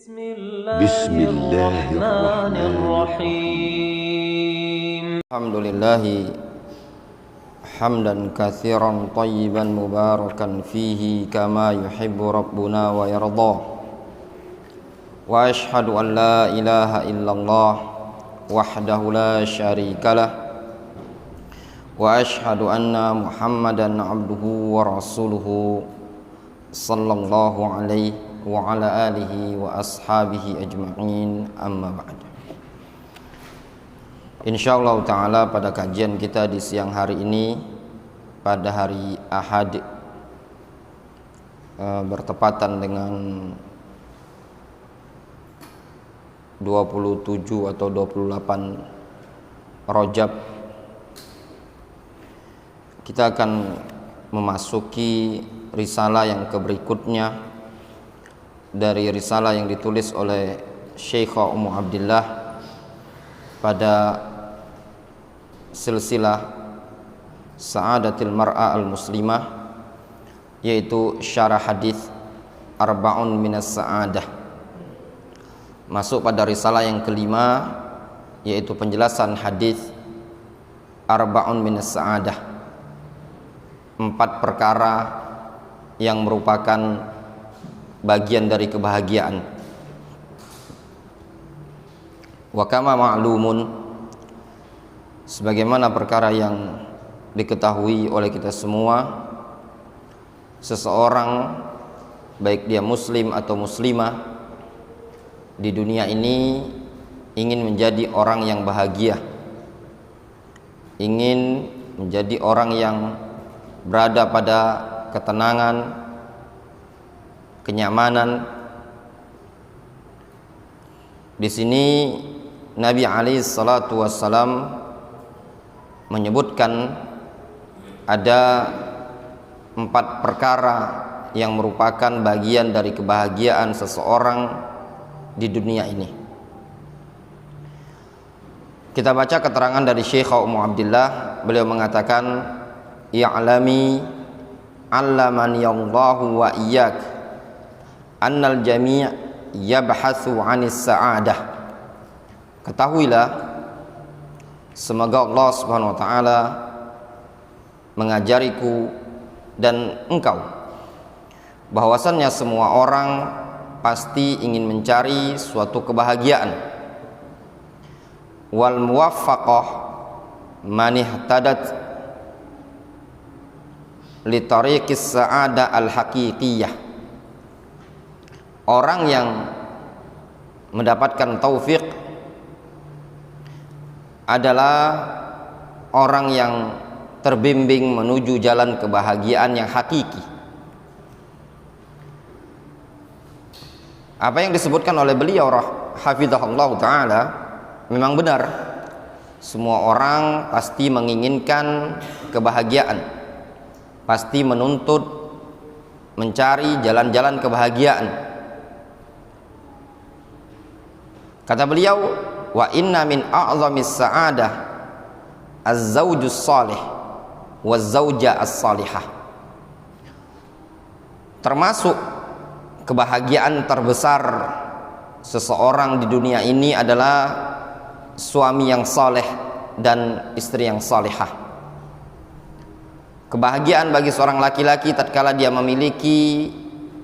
Bismillahirrahmanirrahim. Alhamdulillahi hamdan katsiran thayyiban mubarakan fihi kama yuhibbu rabbuna wa yarda. Wa ashhadu an la ilaha illallah wahdahu la syarikalah wa ashhadu anna Muhammadan abduhu wa rasuluhu sallallahu alaihi wa ala alihi wa ashabihi ajma'in, amma ba'd. Insyaallah ta'ala pada kajian kita di siang hari ini, pada hari Ahad, bertepatan dengan 27 atau 28 Rajab, kita akan memasuki risalah yang berikutnya dari risalah yang ditulis oleh Syekhah Ummu Abdillah pada silsilah Sa'adatil Mar'a al-Muslimah, yaitu syarah hadis Arba'un minas Sa'adah. Masuk pada risalah yang kelima, yaitu penjelasan hadis Arba'un minas Sa'adah, 4 perkara yang merupakan bagian dari kebahagiaan. Wa kama ma'lumun, sebagaimana perkara yang diketahui oleh kita semua, seseorang baik dia muslim atau muslimah di dunia ini ingin menjadi orang yang bahagia, ingin menjadi orang yang berada pada ketenangan, kenyamanan. Di sini Nabi alaihi salatu wassalam menyebutkan ada 4 perkara yang merupakan bagian dari kebahagiaan seseorang di dunia ini. Kita baca keterangan dari Syekhah Ummu Abdillah. Beliau mengatakan, "I'lami 'allamani Allahu wa iyyak annal jami' yabhatsu 'anis sa'adah." Ketahuilah, semoga Allah Subhanahu wa taala mengajariku dan engkau bahwasannya semua orang pasti ingin mencari suatu kebahagiaan. Wal muwaffaqah man ihtadat li tariqis sa'adah al-haqiqiyah. Orang yang mendapatkan taufik adalah orang yang terbimbing menuju jalan kebahagiaan yang hakiki. Apa yang disebutkan oleh beliau hafizahullah ta'ala memang benar. Semua orang pasti menginginkan kebahagiaan, pasti menuntut mencari jalan-jalan kebahagiaan. Kata beliau, wa inna min a'zamis sa'adah az-zawjus salih waz-zawja as-salihah. Termasuk kebahagiaan terbesar seseorang di dunia ini adalah suami yang saleh dan istri yang salihah. Kebahagiaan bagi seorang laki-laki tatkala dia memiliki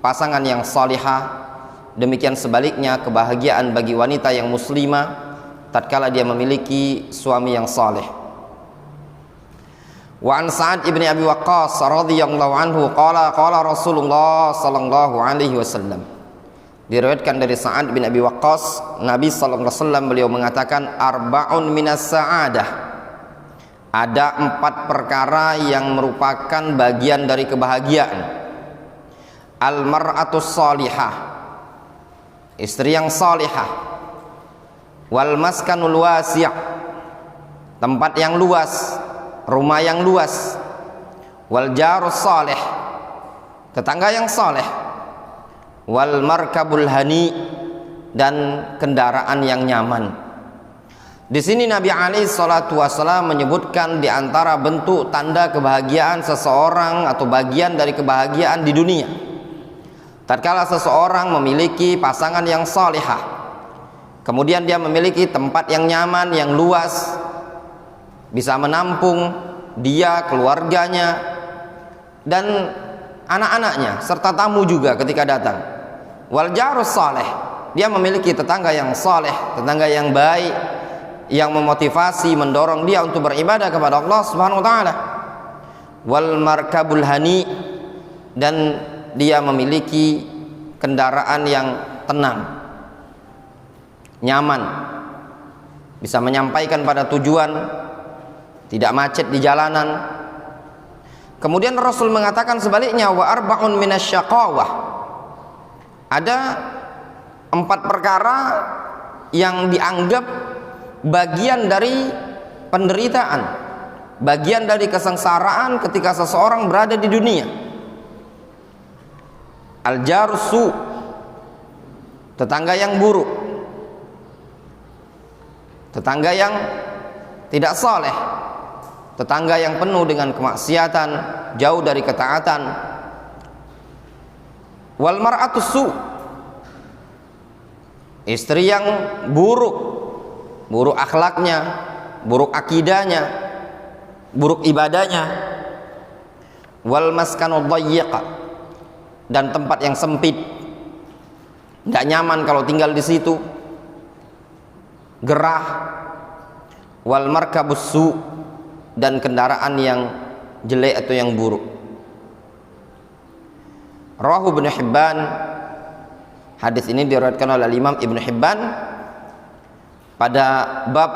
pasangan yang salihah, demikian sebaliknya kebahagiaan bagi wanita yang muslimah tatkala dia memiliki suami yang saleh. Wa an Sa'ad ibn Abi Waqqas radhiyallahu anhu qala Rasulullah sallallahu alaihi wasallam. Diriwayatkan dari Sa'ad bin Abi Waqqas, Nabi sallallahu alaihi wasallam beliau mengatakan, arba'un minas sa'adah. Ada 4 perkara yang merupakan bagian dari kebahagiaan. Al mar'atus salihah, istri yang salihah. Wal maskanul wasi', tempat yang luas, rumah yang luas. Wal jarus salih, tetangga yang saleh. Wal markabul hani, dan kendaraan yang nyaman. Di sini Nabi alaihi salatu wasallam menyebutkan di antara bentuk tanda kebahagiaan seseorang atau bagian dari kebahagiaan di dunia. tatkala seseorang memiliki pasangan yang salihah, kemudian dia memiliki tempat yang nyaman, yang luas, bisa menampung dia, keluarganya, dan anak-anaknya, serta tamu juga ketika datang. Wal jarus saleh, dia memiliki tetangga yang saleh, tetangga yang baik, yang memotivasi, mendorong dia untuk beribadah kepada Allah Subhanahu wa taala. Wal markabul hani, dan dia memiliki kendaraan yang tenang, nyaman, bisa menyampaikan pada tujuan, tidak macet di jalanan. Kemudian Rasul mengatakan sebaliknya, wa arba'un minasyaqawah, ada 4 perkara yang dianggap bagian dari penderitaan, bagian dari kesengsaraan ketika seseorang berada di dunia. Al-jarusu, tetangga yang buruk, tetangga yang tidak saleh, tetangga yang penuh dengan kemaksiatan, jauh dari ketaatan. Wal mar'atus su, istri yang buruk, buruk akhlaknya, buruk akidahnya, buruk ibadahnya. Wal maskanud dayyiq, dan tempat yang sempit, tidak nyaman kalau tinggal di situ, gerah. Wal markabus su, dan kendaraan yang jelek atau yang buruk. Rawahu Ibnu Hibban, hadis ini diriwayatkan oleh Imam Ibnu Hibban pada bab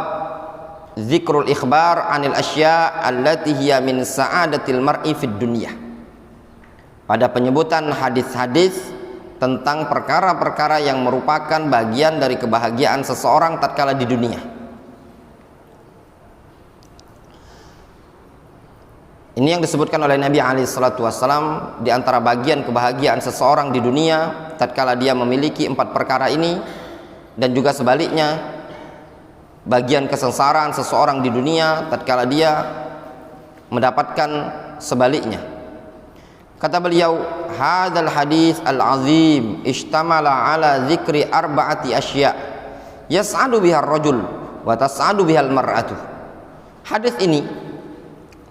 zikrul ikhbar anil asya allati hiya min sa'adatil mar'i fid dunya, pada penyebutan hadis-hadis tentang perkara-perkara yang merupakan bagian dari kebahagiaan seseorang tatkala di dunia. Ini yang disebutkan oleh Nabi SAW, di antara bagian kebahagiaan seseorang di dunia tatkala dia memiliki 4 perkara ini, dan juga sebaliknya, bagian kesengsaraan seseorang di dunia tatkala dia mendapatkan sebaliknya. Kata beliau, hadzal hadis al-azim ishtamala ala dzikri arba'ati asya yas'adu biha ar-rajul wa tas'adu biha al-mar'atu. Hadis ini,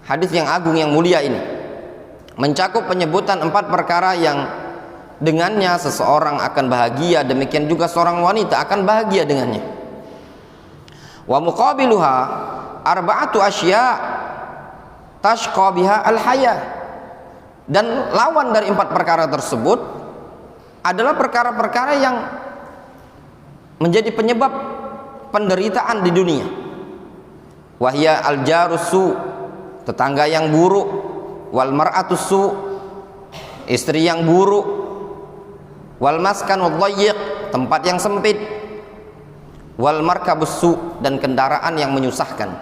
hadis yang agung yang mulia ini, mencakup penyebutan 4 perkara yang dengannya seseorang akan bahagia, demikian juga seorang wanita akan bahagia dengannya. Wa muqabiluha arba'atu asya tashqa biha al-haya, dan lawan dari 4 perkara tersebut adalah perkara-perkara yang menjadi penyebab penderitaan di dunia. Wahya al-jarusu, tetangga yang buruk. Wal mar'atusu, istri yang buruk. Wal maskanul dayyiq, tempat yang sempit. Wal markabussu, dan kendaraan yang menyusahkan.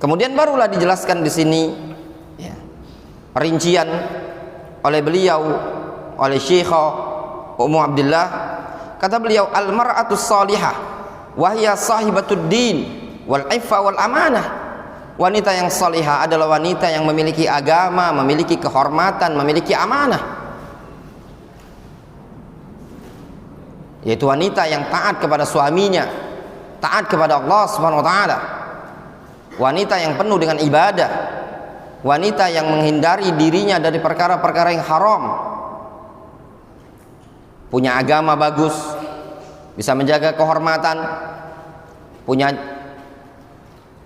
Kemudian barulah dijelaskan di sini rincian oleh beliau, oleh Syekhah Ummu Abdillah. Kata beliau, al mar'atus salihah wahya sahibatud din wal iffa wal amanah. Wanita yang salihah adalah wanita yang memiliki agama, memiliki kehormatan, memiliki amanah, yaitu wanita yang taat kepada suaminya, taat kepada Allah Subhanahu wa taala, wanita yang penuh dengan ibadah, wanita yang menghindari dirinya dari perkara-perkara yang haram, punya agama bagus, bisa menjaga kehormatan, punya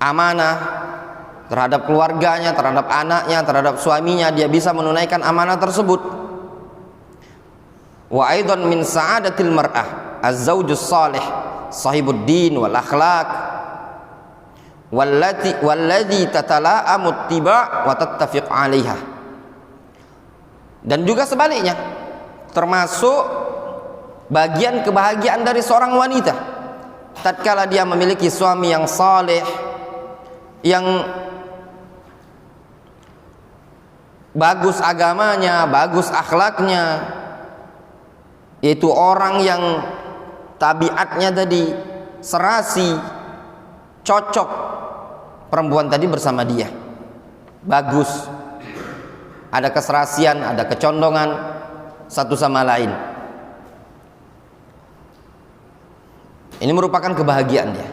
amanah terhadap keluarganya, terhadap anaknya, terhadap suaminya, dia bisa menunaikan amanah tersebut. Wa aidan min sa'adatil mar'ah az-zawjus salih sahibud din wal akhlaq walladzi tatala'amu ittiba' wa tattafiq 'alaiha. Dan juga sebaliknya, termasuk bagian kebahagiaan dari seorang wanita tatkala dia memiliki suami yang saleh, yang bagus agamanya, bagus akhlaknya, yaitu orang yang tabiatnya tadi serasi, cocok perempuan tadi bersama dia, bagus, ada keserasian, ada kecondongan, satu sama lain. Ini merupakan kebahagiaan ya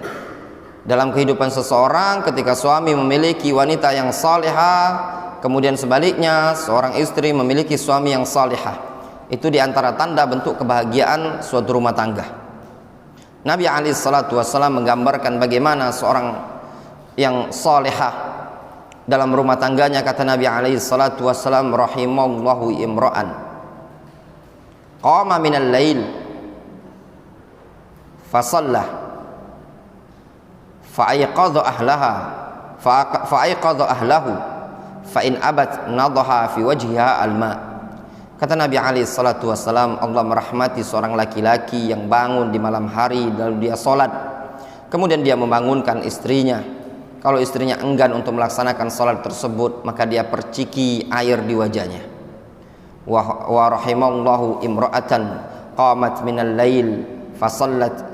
dalam kehidupan seseorang ketika suami memiliki wanita yang salihah, kemudian sebaliknya seorang istri memiliki suami yang salihah. Itu diantara tanda bentuk kebahagiaan suatu rumah tangga. Nabi SAW menggambarkan bagaimana seorang yang salihah dalam rumah tangganya. Kata Nabi SAW, rahimallahu imra'an qama minal lail fasalla fa'ayqadha ahlahu fa in abat nadaha fi wajhiha alma. Kata Nabi SAW, Allah merahmati seorang laki-laki yang bangun di malam hari lalu dia sholat, kemudian dia membangunkan istrinya. Kalau istrinya enggan untuk melaksanakan sholat tersebut, maka dia perciki air di wajahnya. Wa rahimallahu imra'atan qamat minal lail fasallat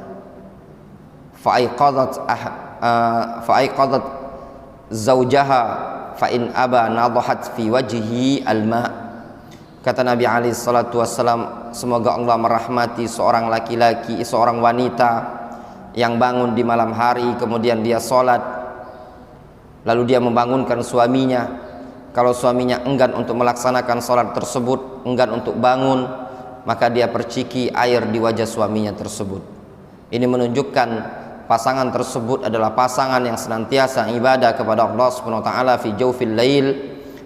fa'aiqadat zawjaha fa in aba nadahat fi wajhihi alma. Kata Nabi SAW, semoga Allah merahmati seorang laki-laki, seorang wanita yang bangun di malam hari kemudian dia sholat, lalu dia membangunkan suaminya. Kalau suaminya enggan untuk melaksanakan sholat tersebut, enggan untuk bangun, maka dia perciki air di wajah suaminya tersebut. Ini menunjukkan pasangan tersebut adalah pasangan yang senantiasa ibadah kepada Allah Subhanahu wa taala fi jawfil lail,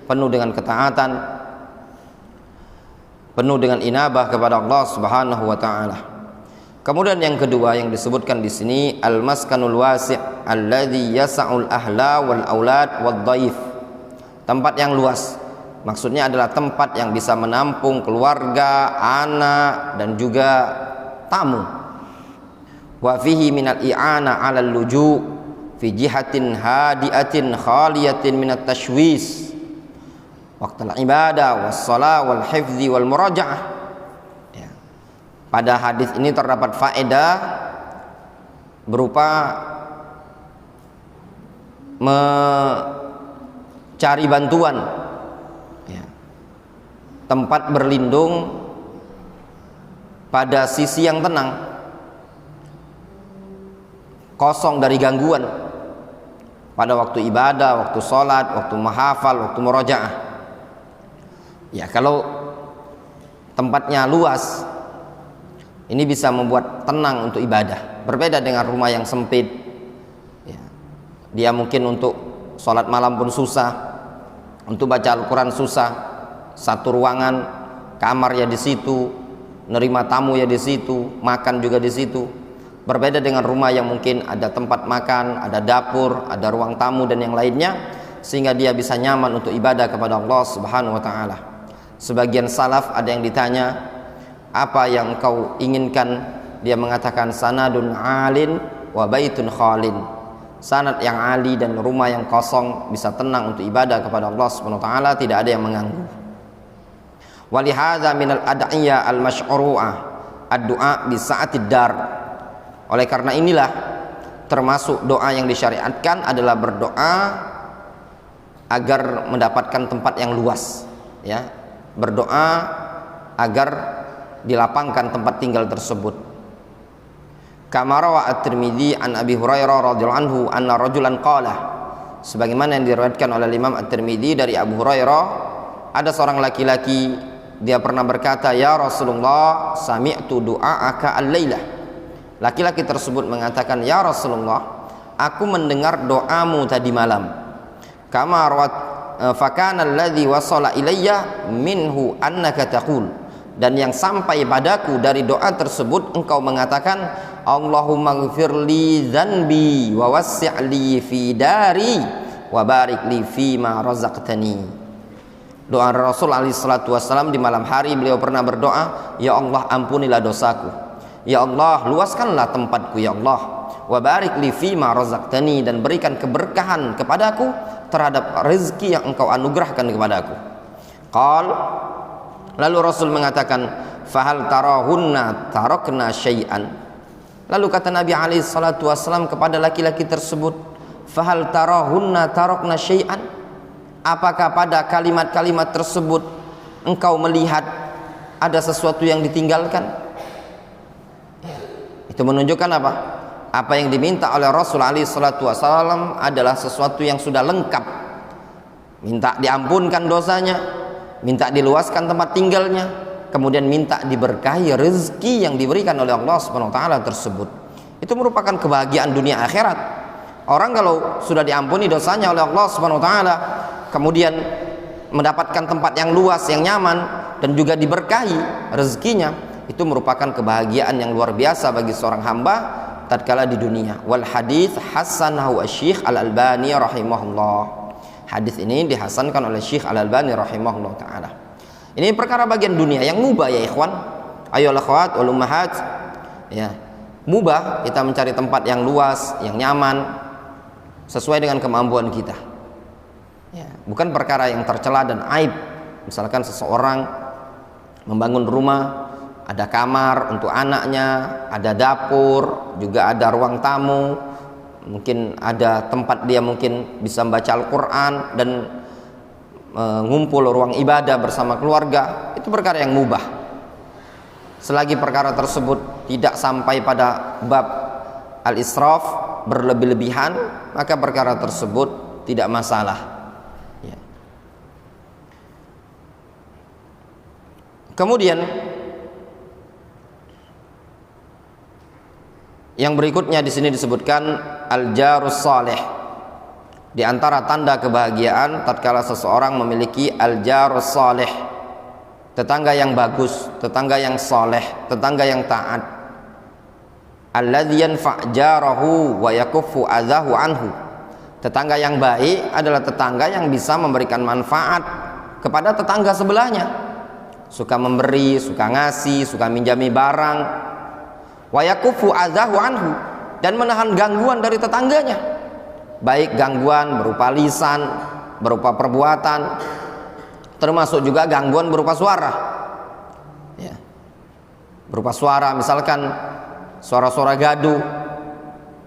penuh dengan ketaatan, penuh dengan inabah kepada Allah Subhanahu wa taala. Kemudian yang kedua yang disebutkan di sini, al-maskanul wasi' alladhi yas'ul ahla wal aulad wad dhaif. Tempat yang luas. Maksudnya adalah tempat yang bisa menampung keluarga, anak dan juga tamu. Wa fihi minal i'ana 'alal luju' fi jihatin hadiatin khaliyatin minat tashwis waqtal ibadah wassalah wal hifzi wal muraja'ah ya. Pada hadis ini terdapat faedah berupa mencari bantuan ya. Tempat berlindung pada sisi yang tenang, kosong dari gangguan pada waktu ibadah, waktu sholat, waktu menghafal, waktu murajaah. Ya, kalau tempatnya luas, ini bisa membuat tenang untuk ibadah. Berbeda dengan rumah yang sempit. Ya, dia mungkin untuk sholat malam pun susah, untuk baca Al-Quran susah. Satu ruangan, kamar ya di situ, nerima tamu ya di situ, makan juga di situ. Berbeda dengan rumah yang mungkin ada tempat makan, ada dapur, ada ruang tamu dan yang lainnya, sehingga dia bisa nyaman untuk ibadah kepada Allah Subhanahu wa taala. Sebagian salaf ada yang ditanya, apa yang kau inginkan? Dia mengatakan sanadun alin wa baitun khalin. Sanad yang ali dan rumah yang kosong, bisa tenang untuk ibadah kepada Allah Subhanahu wa taala, tidak ada yang mengganggu. Walihadza minal ad'iyah al-masyru'ah ad-du'a bi sa'atid dar. Oleh karena inilah termasuk doa yang disyariatkan adalah berdoa agar mendapatkan tempat yang luas ya. Berdoa agar dilapangkan tempat tinggal tersebut. Kama rawa at-Tirmidzi an Abi Hurairah radhiyallahu anhu anna rajulan qala, sebagaimana yang diriwayatkan oleh Imam At-Tirmidzi dari Abu Hurairah, ada seorang laki-laki dia pernah berkata, ya Rasulullah, sami'tu du'aaka al-lailah. Laki-laki tersebut mengatakan, ya Rasulullah, aku mendengar doamu tadi malam. Kama rawat fakana alladhi wasala ilayya minhu annaka taqul, dan yang sampai padaku dari doa tersebut engkau mengatakan, Allahumma ighfirli dzanbi wa wassi'li fi dari wa barik li fima razaqtani. Doa Rasul alaihi salatu wasallam di malam hari, beliau pernah berdoa, ya Allah ampunilah dosaku, ya Allah luaskanlah tempatku, ya Allah, wa barik li fima razaqtani, dan berikan keberkahan kepadaku terhadap rezeki yang engkau anugerahkan kepadaku. Qal, lalu Rasul mengatakan, fahal tarahunna tarakna syai'an. Lalu kata Nabi alaihi salatu wasallam kepada laki-laki tersebut, fahal tarahunna tarakna syai'an, apakah pada kalimat-kalimat tersebut engkau melihat ada sesuatu yang ditinggalkan. Itu menunjukkan apa? Apa yang diminta oleh Rasul alaihi salatu wasallam adalah sesuatu yang sudah lengkap. Minta diampunkan dosanya, minta diluaskan tempat tinggalnya, kemudian minta diberkahi rezeki yang diberikan oleh Allah Subhanahu wa taala tersebut. Itu merupakan kebahagiaan dunia akhirat. Orang kalau sudah diampuni dosanya oleh Allah Subhanahu wa taala, kemudian mendapatkan tempat yang luas, yang nyaman, dan juga diberkahi rezekinya, itu merupakan kebahagiaan yang luar biasa bagi seorang hamba tatkala di dunia. Wal hadits hasanahu Syekh Al-Albani rahimahullah. Hadis ini dihasankan oleh Syekh Al-Albani rahimahullah taala. Ini perkara bagian dunia yang mubah ya ikhwan. Ayo akhwat wal ummahat, ya. Mubah kita mencari tempat yang luas, yang nyaman, sesuai dengan kemampuan kita. Ya, bukan perkara yang tercela dan aib. Misalkan seseorang membangun rumah, ada kamar untuk anaknya, ada dapur, juga ada ruang tamu, mungkin ada tempat dia mungkin bisa membaca Al-Quran dan ngumpul ruang ibadah bersama keluarga. Itu perkara yang mubah. Selagi perkara tersebut tidak sampai pada bab al-israf, berlebih-lebihan, maka perkara tersebut tidak masalah. Kemudian yang berikutnya di sini disebutkan al-jarus salih. Di antara tanda kebahagiaan tatkala seseorang memiliki al-jarus salih, tetangga yang bagus, tetangga yang saleh, tetangga yang taat. Alladzi yanfa' jarahu wa yakuffu adzahu anhu. Tetangga yang baik adalah tetangga yang bisa memberikan manfaat kepada tetangga sebelahnya. Suka memberi, suka ngasih, suka minjami barang. Wa yakufu adzahu anhu, dan menahan gangguan dari tetangganya, baik gangguan berupa lisan, berupa perbuatan, termasuk juga gangguan berupa suara, ya. Berupa suara, misalkan suara-suara gaduh,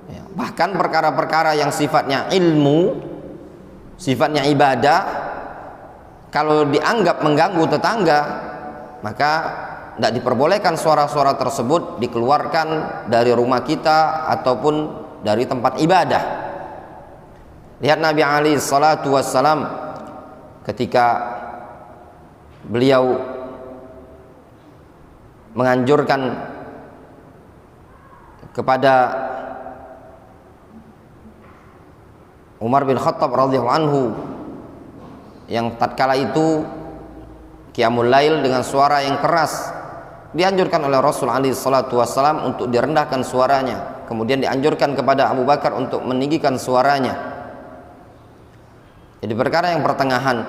ya. Bahkan perkara-perkara yang sifatnya ilmu, sifatnya ibadah, kalau dianggap mengganggu tetangga, maka tidak diperbolehkan suara-suara tersebut dikeluarkan dari rumah kita ataupun dari tempat ibadah. Lihat Nabi alaihi salatu wassalam ketika beliau menganjurkan kepada Umar bin Khattab radhiyallahu anhu yang tatkala itu qiyamul lail dengan suara yang keras, dianjurkan oleh Rasul alaihi salatu wassalam untuk direndahkan suaranya. Kemudian dianjurkan kepada Abu Bakar untuk meninggikan suaranya. Jadi perkara yang pertengahan.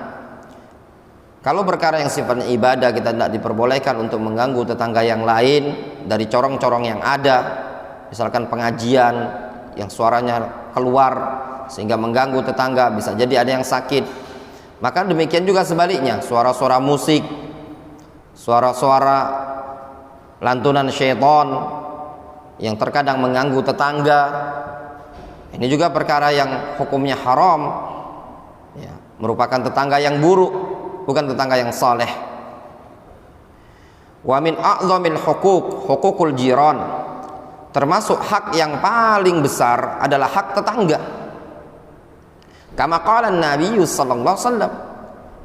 Kalau perkara yang sifatnya ibadah, kita tidak diperbolehkan untuk mengganggu tetangga yang lain dari corong-corong yang ada. Misalkan pengajian yang suaranya keluar sehingga mengganggu tetangga, bisa jadi ada yang sakit. Maka demikian juga sebaliknya, suara-suara musik, suara-suara lantunan syaitan yang terkadang mengganggu tetangga, ini juga perkara yang hukumnya haram, ya, merupakan tetangga yang buruk, bukan tetangga yang saleh. Wa min a'zamil hukukul jiran, termasuk hak yang paling besar adalah hak tetangga. Kama qala Nabi sallallahu alaihi wasallam,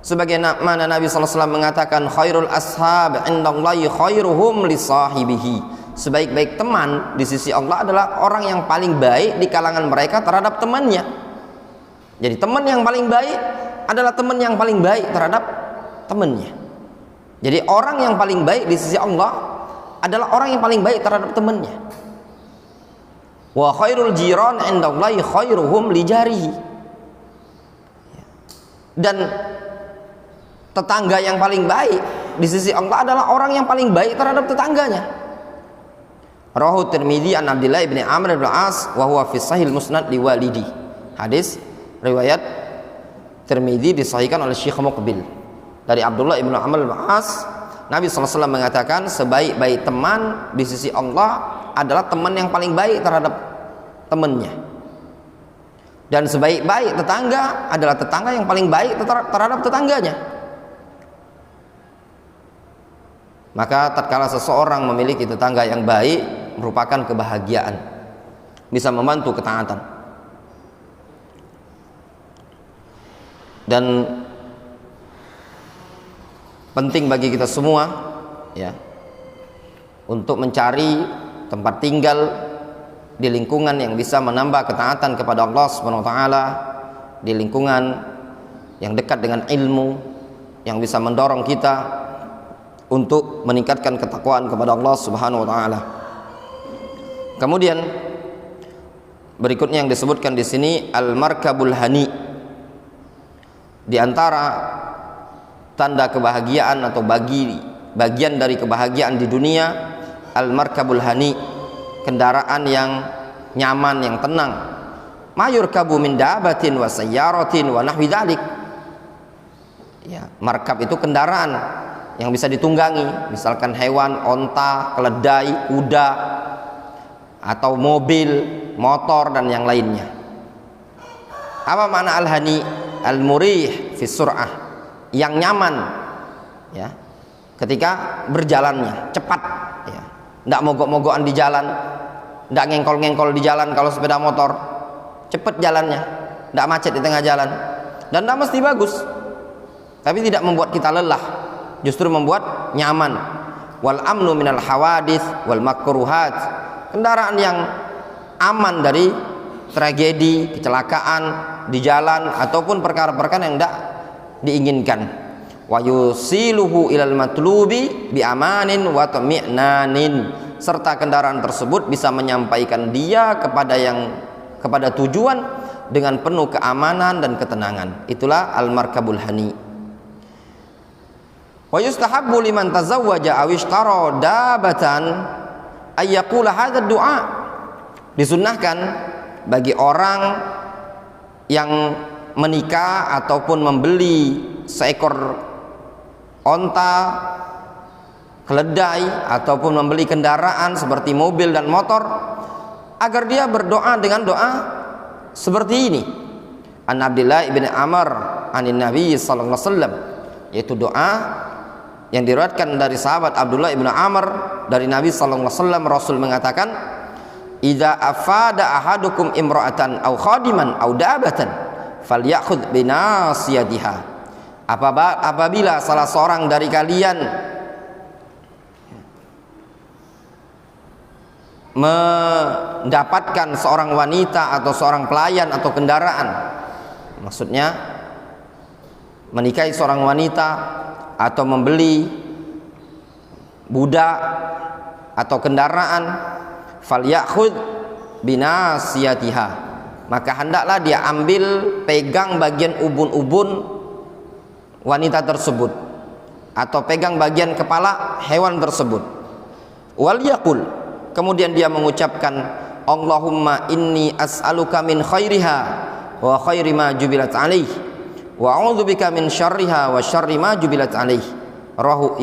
sebagaimana Nabi sallallahu alaihi wasallam mengatakan, khairul ashab indallahi khairuhum li sahibihi. Sebaik-baik teman di sisi Allah adalah orang yang paling baik di kalangan mereka terhadap temannya. Jadi teman yang paling baik adalah teman yang paling baik terhadap temannya. Jadi orang yang paling baik di sisi Allah adalah orang yang paling baik terhadap temannya. Wa khairul jiran indallahi khairuhum li jarihi. Dan tetangga yang paling baik di sisi Allah adalah orang yang paling baik terhadap tetangganya. Rawahu Tirmidzi an Abdullah bin Amr bin As wa huwa fi sahih musnad li walidi. Hadis riwayat Tirmidzi disahihkan oleh Syekh Muqbil dari Abdullah bin Amr bin As. Nabi SAW mengatakan sebaik-baik teman di sisi Allah adalah teman yang paling baik terhadap temannya. Dan sebaik-baik tetangga adalah tetangga yang paling baik terhadap tetangganya. Maka tatkala seseorang memiliki tetangga yang baik merupakan kebahagiaan, bisa membantu ketaatan. Dan penting bagi kita semua ya untuk mencari tempat tinggal di lingkungan yang bisa menambah ketaatan kepada Allah Subhanahu wa taala, di lingkungan yang dekat dengan ilmu yang bisa mendorong kita untuk meningkatkan ketakwaan kepada Allah Subhanahu wa taala. Kemudian berikutnya yang disebutkan di sini al-markabul hani. Di antara tanda kebahagiaan atau bagian dari kebahagiaan di dunia, al-markabul hani, kendaraan yang nyaman, yang tenang. Mayurkabu min dabatin wa sayyaratin wa nahwi dzalik. Ya, markab itu kendaraan yang bisa ditunggangi, misalkan hewan, onta, keledai, kuda, atau mobil, motor dan yang lainnya. Apa makna al-hani? Al-murih fi sur'ah, yang nyaman ya ketika berjalannya, cepat ya. Enggak mogok-mogokan di jalan, enggak ngengkol-ngengkol di jalan kalau sepeda motor. Cepat jalannya, enggak macet di tengah jalan. Dan enggak mesti bagus. Tapi tidak membuat kita lelah, justru membuat nyaman. Wal amnu minal hawadits wal makruhat, kendaraan yang aman dari tragedi, kecelakaan di jalan ataupun perkara-perkara yang tidak diinginkan. Wa yusiluhu ilal matlubi bi amanin wa tami'nanin, serta kendaraan tersebut bisa menyampaikan dia kepada tujuan dengan penuh keamanan dan ketenangan. Itulah al-markabul hani. Wa yustahabbu liman tazawwaja aw ishtara dabatan ay yaqula hadha du'a. Disunnahkan bagi orang yang menikah ataupun membeli seekor onta, keledai ataupun membeli kendaraan seperti mobil dan motor, agar dia berdoa dengan doa seperti ini. An Abdullah ibn Amr anin Nabi sallallahu alaihi wasallam, yaitu doa yang diriwayatkan dari sahabat Abdullah ibn Amr dari Nabi sallallahu alaihi wasallam. Rasul mengatakan, idza afada ahadukum imra'atan aw khadiman aw dabatan falyakhudh binasiyatiha. Apabila salah seorang dari kalian mendapatkan seorang wanita atau seorang pelayan atau kendaraan, maksudnya menikahi seorang wanita atau membeli budak atau kendaraan, falyakhudh binasiyatiha, maka hendaklah dia ambil, pegang bagian ubun-ubun wanita tersebut atau pegang bagian kepala hewan tersebut. Wal yaqul, kemudian dia mengucapkan, Allahumma inni as'aluka min khairiha wa khairi ma jubilat alaih wa a'udzubika min syarriha wa syarri ma jubilat alaih. Rawahu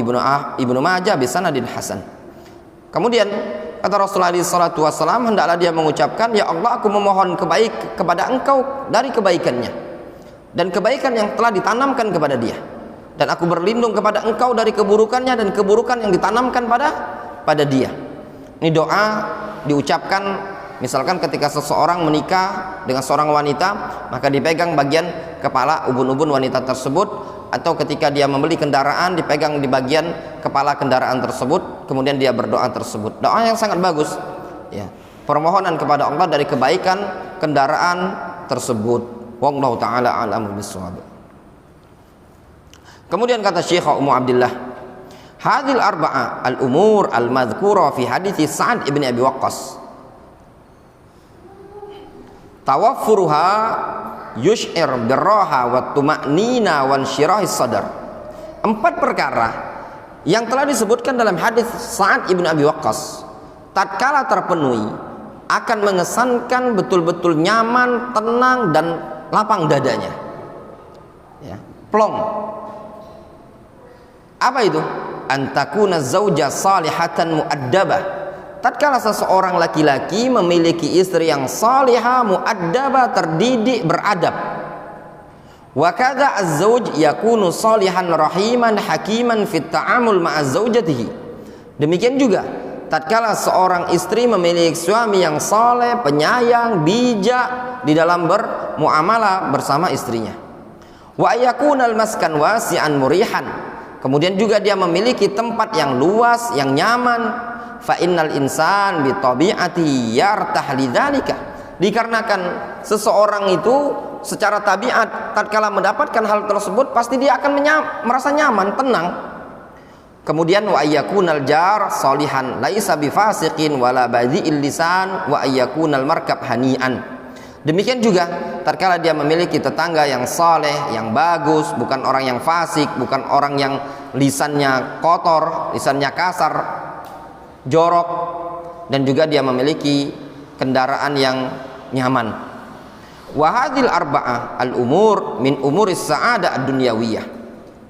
Ibnu Majah bi sanadin hasan. Kemudian kata Rasulullah SAW, hendaklah dia mengucapkan, ya Allah, aku memohon kepada engkau dari kebaikannya dan kebaikan yang telah ditanamkan kepada dia, dan aku berlindung kepada engkau dari keburukannya dan keburukan yang ditanamkan pada dia. Ini doa diucapkan misalkan ketika seseorang menikah dengan seorang wanita, maka dipegang bagian kepala ubun-ubun wanita tersebut, atau ketika dia membeli kendaraan dipegang di bagian kepala kendaraan tersebut, kemudian dia berdoa tersebut. Doa yang sangat bagus ya, permohonan kepada Allah dari kebaikan kendaraan tersebut. Wallahu taala a'lamu bissawab. Kemudian kata Syekh Ummu Abdillah, hadhil arba'a al-umur al-madhkura fi hadits Sa'ad ibn Abi Waqqas tawaffuruha yush'ir birraha wa tuma'nina wa insyirahis sadar. 4 perkara yang telah disebutkan dalam hadis Sa'ad ibn Abi Waqqas tatkala terpenuhi akan mengesankan betul-betul nyaman, tenang dan lapang dadanya ya, plong. Apa itu? Antakuna zauja salihatan mu'addabah, tatkala seseorang laki-laki memiliki istri yang salihah, mu'addabah, terdidik, beradab. Wa kadza az-zauj yakunu salihan rahiman hakiman fit ta'amul ma'a zaujatihi. Demikian juga tatkala seorang istri memiliki suami yang saleh, penyayang, bijak di dalam bermuamalah bersama istrinya. Wa ayakunal maskan wasi'an murihan. Kemudian juga dia memiliki tempat yang luas, yang nyaman. Fa innal insan bi tabi'ati yartah lidzalika. Dikarenakan seseorang itu secara tabiat tatkala mendapatkan hal tersebut pasti dia akan merasa nyaman, tenang. Kemudian wa ayyakunal jar salihan laisa bifasiqin wala badhi'il lisan wa ayyakunal markab hani'an. Demikian juga tatkala dia memiliki tetangga yang saleh, yang bagus, bukan orang yang fasik, bukan orang yang lisannya kotor, lisannya kasar, jorok, dan juga dia memiliki kendaraan yang nyaman. Wa hadhil arba'ah al-umur min umuris sa'adah ad-dunyawiyah.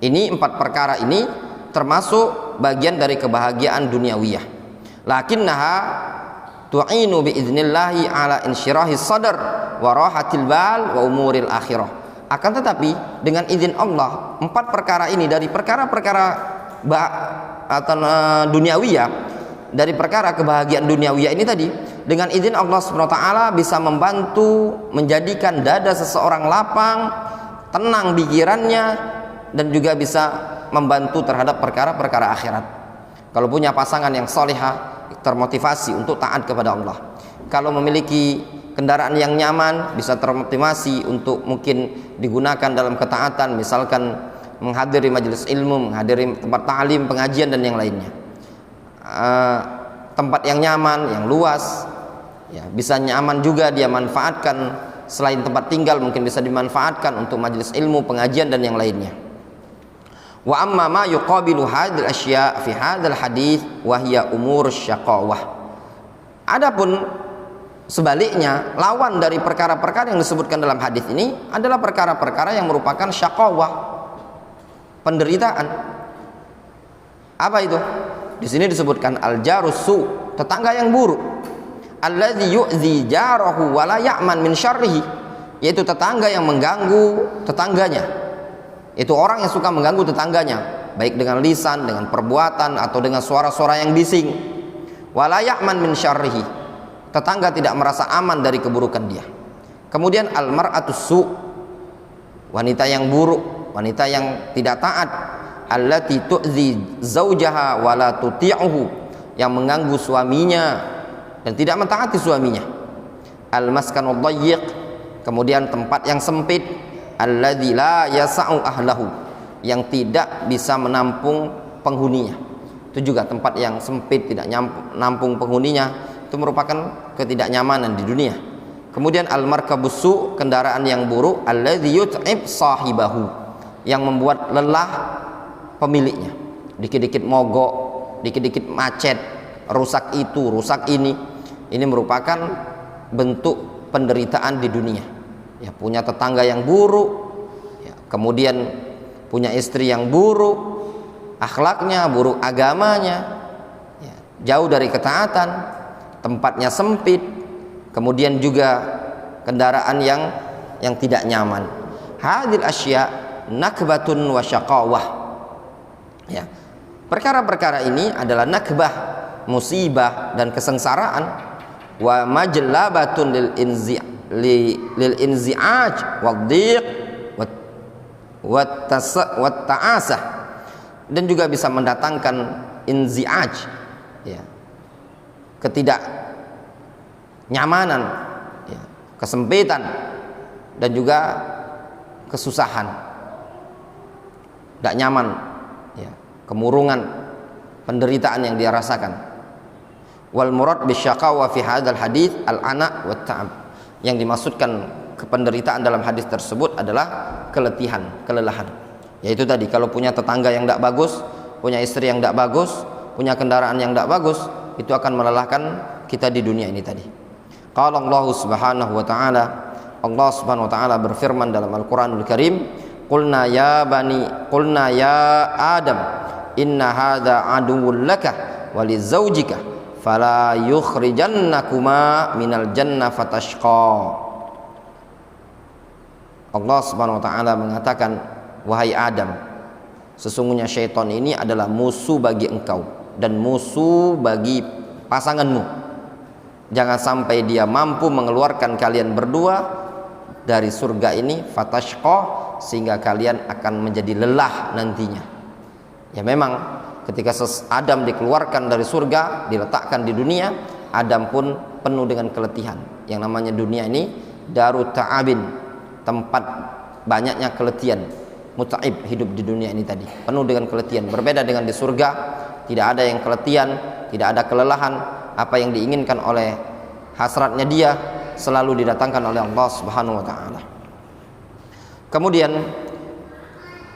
Ini 4 perkara ini termasuk bagian dari kebahagiaan duniawiyah. Lakinnaha tu'inu biiznillahi ala insyirahis sadar wa rahatil bal wa umuril akhirah. Akan tetapi dengan izin Allah 4 perkara ini dari perkara-perkara duniawiyah, dari perkara kebahagiaan duniawiyah ini tadi, dengan izin Allah SWT bisa membantu menjadikan dada seseorang lapang, tenang pikirannya, dan juga bisa membantu terhadap perkara-perkara akhirat. Kalau punya pasangan yang salihah, termotivasi untuk taat kepada Allah. Kalau memiliki kendaraan yang nyaman, bisa termotivasi untuk mungkin digunakan dalam ketaatan, misalkan menghadiri majelis ilmu, menghadiri tempat ta'lim, pengajian, dan yang lainnya. Tempat yang nyaman, yang luas, ya, bisa nyaman juga dia manfaatkan. Selain tempat tinggal mungkin bisa dimanfaatkan untuk majelis ilmu, pengajian, dan yang lainnya. Wa amma ma yuqabilu hadhil asya' fi hadzal hadits wa hiya umur syaqawah. Adapun sebaliknya, lawan dari perkara-perkara yang disebutkan dalam hadis ini adalah perkara-perkara yang merupakan syaqawah, penderitaan. Apa itu? Di sini disebutkan al-jarus su, tetangga yang buruk. Alladzi yu'zi jarahu wa la ya'man min syarrihi, yaitu tetangga yang mengganggu tetangganya. Itu orang yang suka mengganggu tetangganya, baik dengan lisan, dengan perbuatan, atau dengan suara-suara yang bising. Wala ya'man min syarrihi, tetangga tidak merasa aman dari keburukan dia. Kemudian al-mar'atus su, wanita yang buruk, wanita yang tidak taat. Allati tu'zi zaujaha wa la tuti'uhu, yang mengganggu suaminya dan tidak mentaati suaminya. Al-maskanud dayyiq, kemudian tempat yang sempit. Alladzi la yasa'u ahlahu, yang tidak bisa menampung penghuninya. Itu juga tempat yang sempit, tidak menampung penghuninya, itu merupakan ketidaknyamanan di dunia. Kemudian al-markabus su, kendaraan yang buruk. Alladzi yut'ib sahibahu, yang membuat lelah pemiliknya. Dikit-dikit mogok, dikit-dikit macet, rusak itu, rusak ini. Ini merupakan bentuk penderitaan di dunia. Ya, punya tetangga yang buruk, ya, kemudian punya istri yang buruk, akhlaknya buruk, agamanya, ya, jauh dari ketaatan, tempatnya sempit, kemudian juga kendaraan yang tidak nyaman. Hadil asya nakbatun wa syaqawah. Ya, perkara-perkara ini adalah nakbah, musibah dan kesengsaraan, wa majlabatun lil inzi'aj wadhiq wat ta'asah, dan juga bisa mendatangkan inzi'aj, ya, ketidaknyamanan, ya, kesempitan, dan juga kesusahan, tidak nyaman, ya, kemurungan, penderitaan yang dia rasakan. Wal murad bisyaqawa fi hadzal hadits al-ana' wat ta'ab, yang dimaksudkan kependeritaan dalam hadis tersebut adalah keletihan, kelelahan. Yaitu tadi, kalau punya tetangga yang tidak bagus, punya istri yang tidak bagus, punya kendaraan yang tidak bagus, itu akan melelahkan kita di dunia ini tadi. Qala Allah Subhanahu wa taala, Allah Subhanahu wa taala berfirman dalam Al-Qur'anul Karim, qulna ya Adam inna hadza aduwwun laka wa lizaujika fala yukhrijannakuma minal jannah fatashqa. Allah Subhanahu wa taala mengatakan, wahai Adam, sesungguhnya syaitan ini adalah musuh bagi engkau dan musuh bagi pasanganmu. Jangan sampai dia mampu mengeluarkan kalian berdua dari surga ini, fatashqa, sehingga kalian akan menjadi lelah nantinya. Ya memang ketika Adam dikeluarkan dari surga, diletakkan di dunia, Adam pun penuh dengan keletihan. Yang namanya dunia ini darut ta'abin, tempat banyaknya keletihan. Muta'ib, hidup di dunia ini tadi penuh dengan keletihan. Berbeda dengan di surga, tidak ada yang keletihan, tidak ada kelelahan. Apa yang diinginkan oleh hasratnya dia selalu didatangkan oleh Allah Subhanahu wa taala. Kemudian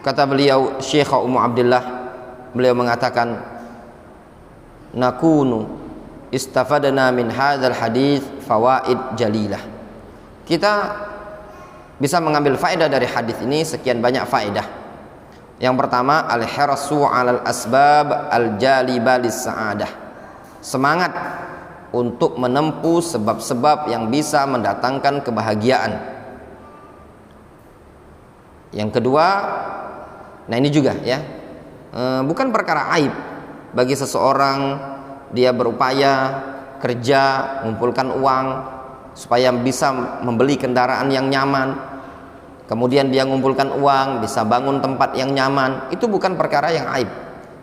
kata beliau, Syekh Ummu Abdillah, beliau mengatakan, nakunu istafadna min hadzal hadits fawaid jalilah. Kita bisa mengambil faedah dari hadis ini sekian banyak faedah. Yang pertama, al-hirsu 'alal asbab al-jalibah lis-sa'adah. Semangat untuk menempuh sebab-sebab yang bisa mendatangkan kebahagiaan. Yang kedua, nah ini juga ya, bukan perkara aib bagi seseorang dia berupaya kerja mengumpulkan uang supaya bisa membeli kendaraan yang nyaman, kemudian dia mengumpulkan uang bisa bangun tempat yang nyaman. Itu bukan perkara yang aib.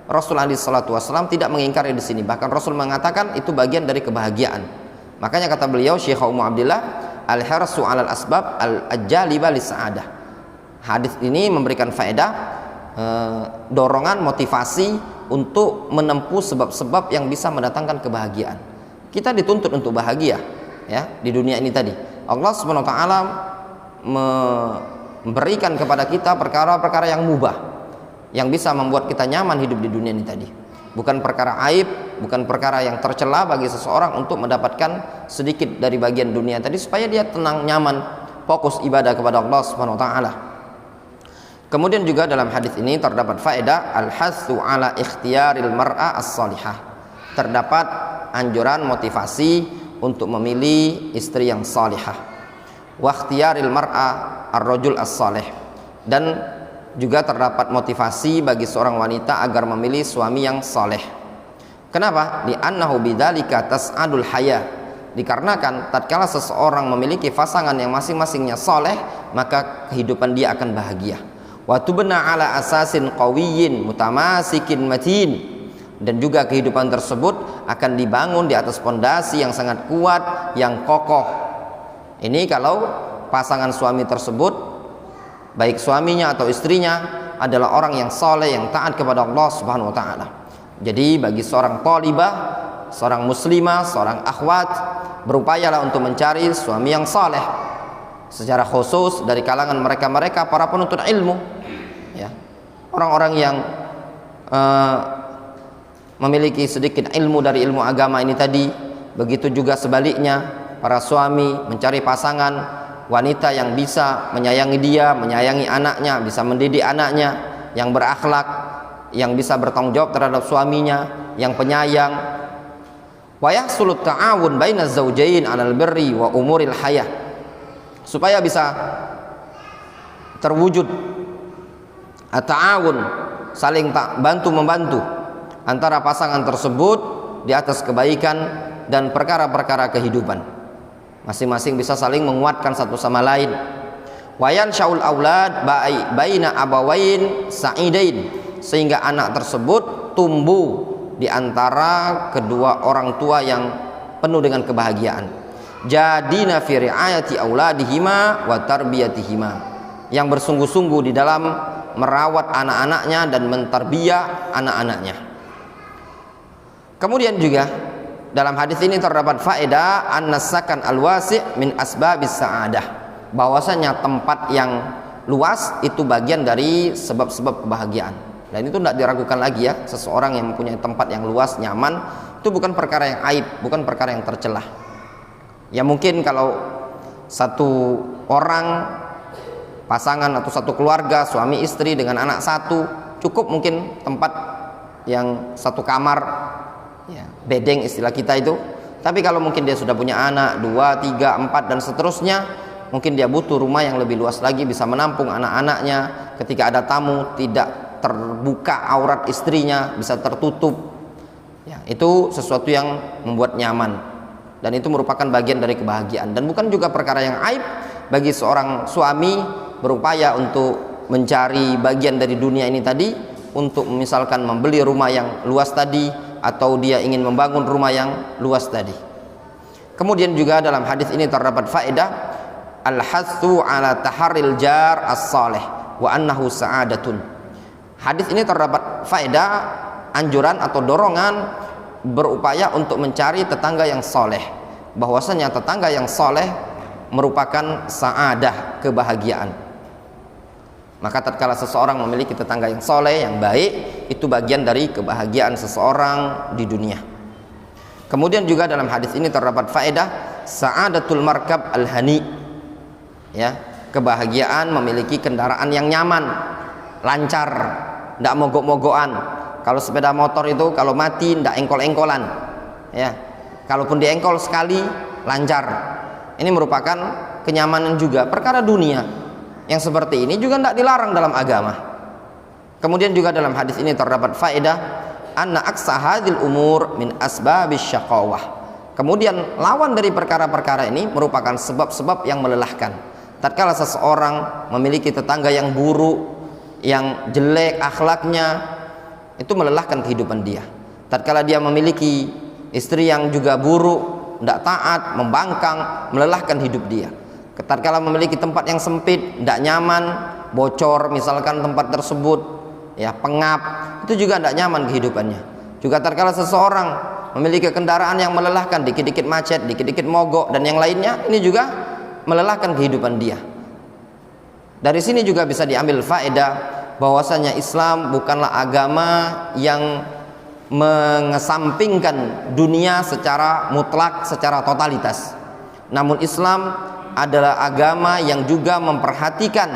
Rasulullah SAW tidak mengingkari di sini, bahkan Rasul mengatakan itu bagian dari kebahagiaan. Makanya kata beliau, Syekh Ummu Abdillah, al-hirsu 'alal asbab al-jalibah lis-sa'adah. Hadis ini memberikan faedah, dorongan, motivasi untuk menempuh sebab-sebab yang bisa mendatangkan kebahagiaan. Kita dituntut untuk bahagia ya di dunia ini tadi. Allah Subhanahu wa taala memberikan kepada kita perkara-perkara yang mubah, yang bisa membuat kita nyaman hidup di dunia ini tadi. Bukan perkara aib, bukan perkara yang tercela bagi seseorang untuk mendapatkan sedikit dari bagian dunia tadi supaya dia tenang, nyaman, fokus ibadah kepada Allah Subhanahu wa taala. Kemudian juga dalam hadis ini terdapat faedah al-hassu ala ikhtiyaril mar'a as-salihah. Terdapat anjuran, motivasi untuk memilih istri yang salihah. Wa ikhtiyaril mar'a ar-rajul as-salih. Dan juga terdapat motivasi bagi seorang wanita agar memilih suami yang saleh. Kenapa? Li'annahu bidzalika tas'adul haya. Dikarenakan tatkala seseorang memiliki pasangan yang masing-masingnya saleh, maka kehidupan dia akan bahagia. Wa tubna ala asasin qawiyyin mutamasikin matin. Dan juga kehidupan tersebut akan dibangun di atas pondasi yang sangat kuat, yang kokoh. Ini kalau pasangan suami tersebut, baik suaminya atau istrinya, adalah orang yang saleh, yang taat kepada Allah Subhanahu wa taala. Jadi bagi seorang thalibah, seorang muslimah, seorang akhwat, berupayalah untuk mencari suami yang saleh. Secara khusus dari kalangan mereka-mereka para penuntut ilmu ya. Orang-orang yang memiliki sedikit ilmu dari ilmu agama ini tadi. Begitu juga sebaliknya, para suami mencari pasangan wanita yang bisa menyayangi dia, menyayangi anaknya, bisa mendidik anaknya, yang berakhlak, yang bisa bertanggung jawab terhadap suaminya, yang penyayang. Wa yahsulut ta'awun bainaz zawjain 'alal birri wa umuril hayah. Supaya bisa terwujud at-ta'awun, saling bantu membantu antara pasangan tersebut di atas kebaikan dan perkara-perkara kehidupan. Masing-masing bisa saling menguatkan satu sama lain. Wayan syaul aulad baina abawain sa'idain, sehingga anak tersebut tumbuh di antara kedua orang tua yang penuh dengan kebahagiaan. Jadina fi riayati auladihima wa tarbiyatihima, yang bersungguh-sungguh di dalam merawat anak-anaknya dan mentarbiyah anak-anaknya. Kemudian juga dalam hadis ini terdapat faedah an-nasakan al-wasi' min asbabis sa'adah, bahwasanya tempat yang luas itu bagian dari sebab-sebab kebahagiaan. Dan itu tidak diragukan lagi ya, seseorang yang mempunyai tempat yang luas, nyaman, itu bukan perkara yang aib, bukan perkara yang tercelah. Ya mungkin kalau satu orang, pasangan atau satu keluarga, suami istri dengan anak satu, cukup mungkin tempat yang satu kamar ya, bedeng istilah kita itu. Tapi kalau mungkin dia sudah punya anak 2, 3, 4 dan seterusnya, mungkin dia butuh rumah yang lebih luas lagi, bisa menampung anak-anaknya. Ketika ada tamu tidak terbuka aurat istrinya, bisa tertutup. Ya, itu sesuatu yang membuat nyaman dan itu merupakan bagian dari kebahagiaan, dan bukan juga perkara yang aib bagi seorang suami berupaya untuk mencari bagian dari dunia ini tadi untuk misalkan membeli rumah yang luas tadi, atau dia ingin membangun rumah yang luas tadi. Kemudian juga dalam hadis ini terdapat faedah al-hathu ala taharril jar as-salih wa annahu sa'adatun. Hadis ini terdapat faedah anjuran atau dorongan berupaya untuk mencari tetangga yang soleh, bahwasanya tetangga yang soleh merupakan sa'adah, kebahagiaan. Maka tatkala seseorang memiliki tetangga yang soleh, yang baik, itu bagian dari kebahagiaan seseorang di dunia. Kemudian juga dalam hadis ini terdapat faedah sa'adatul markab al-hani, ya, kebahagiaan memiliki kendaraan yang nyaman, lancar, tidak mogok-mogokan. Kalau sepeda motor itu kalau mati tidak engkol-engkolan, ya. Kalaupun diengkol sekali lancar. Ini merupakan kenyamanan juga. Perkara dunia yang seperti ini juga tidak dilarang dalam agama. Kemudian juga dalam hadis ini terdapat faedah anna aksa hadhil umur min asbabis syaqawah. Kemudian lawan dari perkara-perkara ini merupakan sebab-sebab yang melelahkan. Tatkala seseorang memiliki tetangga yang buruk, yang jelek akhlaknya, itu melelahkan kehidupan dia. Tatkala dia memiliki istri yang juga buruk, tidak taat, membangkang, melelahkan hidup dia. Tatkala memiliki tempat yang sempit, tidak nyaman, bocor misalkan tempat tersebut, ya, pengap, itu juga tidak nyaman kehidupannya. Juga tatkala seseorang memiliki kendaraan yang melelahkan, dikit-dikit macet, dikit-dikit mogok dan yang lainnya, ini juga melelahkan kehidupan dia. Dari sini juga bisa diambil faedah bahwasanya Islam bukanlah agama yang mengesampingkan dunia secara mutlak, secara totalitas. Namun Islam adalah agama yang juga memperhatikan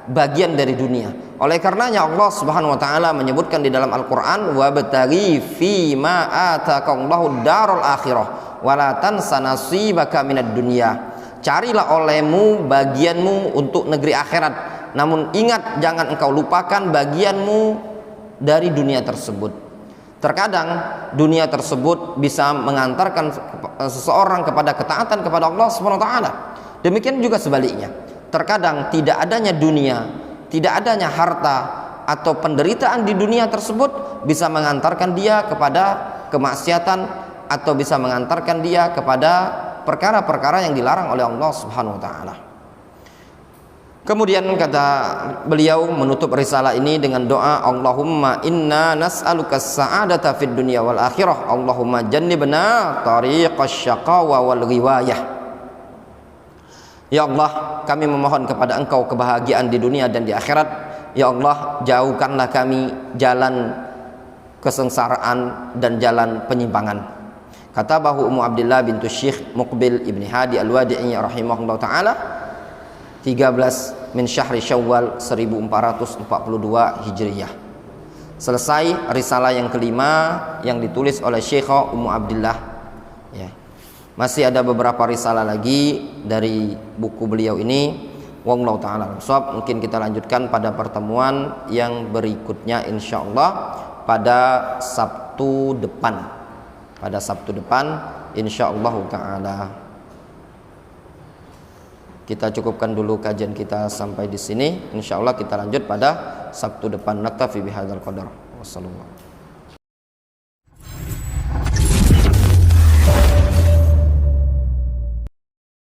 bagian dari dunia. Oleh karenanya Allah Subhanahu wa taala menyebutkan di dalam Al-Qur'an wabtaghi fi ma ataqallahu darul akhirah wa la tansa nasibaka minad dunya. Carilah olehmu bagianmu untuk negeri akhirat, namun ingat jangan engkau lupakan bagianmu dari dunia tersebut. Terkadang dunia tersebut bisa mengantarkan seseorang kepada ketaatan kepada Allah Subhanahu wa taala. Demikian juga sebaliknya. Terkadang tidak adanya dunia, tidak adanya harta atau penderitaan di dunia tersebut bisa mengantarkan dia kepada kemaksiatan atau bisa mengantarkan dia kepada perkara-perkara yang dilarang oleh Allah Subhanahu wa taala. Kemudian kata beliau menutup risalah ini dengan doa, Allahumma inna nas'aluka as-sa'adata fid dunya wal akhirah, Allahumma jannibna tariqasy syaqawa wal ghiwayah. Ya Allah, kami memohon kepada Engkau kebahagiaan di dunia dan di akhirat. Ya Allah, jauhkanlah kami jalan kesengsaraan dan jalan penyimpangan. Kata bahu Ummu Abdillah bintu Syekh Muqbil ibni Hadi al-Wadi'i rahimahullah ta'ala 13 min syahri Syawal 1442 Hijriyah. Selesai risalah yang kelima yang ditulis oleh Syekh Ummu Abdillah, ya. Masih ada beberapa risalah lagi dari buku beliau ini. Wallahu ta'ala shawab. Mungkin kita lanjutkan pada pertemuan yang berikutnya insyaallah pada Sabtu depan. Pada Sabtu depan insyaallah ta'ala. Kita cukupkan dulu kajian kita sampai di sini. Insyaallah kita lanjut pada Sabtu depan. Naktafi bihadzal qadar. Wassallallahu